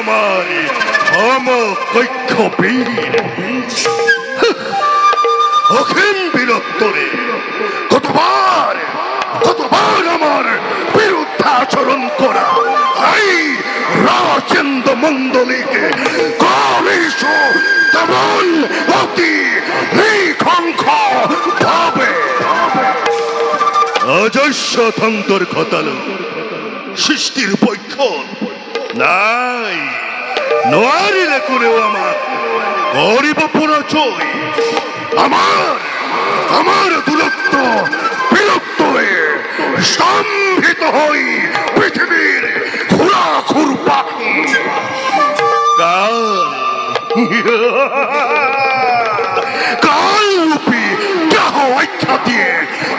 আমার কক্ষ বীর অখিন বীরত্বরে কতবার আমার বিরুদ্ধে আচরণ করা এই রাজেন্দ্র মন্ডলীকে করিস তেমন অতি নিঃখঙ্খ ভাবে অজস্র তন্তর ঘটালো সৃষ্টির পক্ষ নাই নোয়ারিলে করেও আমার গরিব পরাজয় আমার দূরত্ব বিলুপ্ত হয়ে স্তম্ভিত হই পৃথিবীর ঘুরাঘুর পাখি কাল রূপী দেহ আখ্যা দিয়ে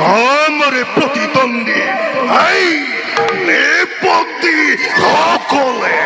আমার প্রতিদ্বন্দ্বী এই নেপথ্যি সকলে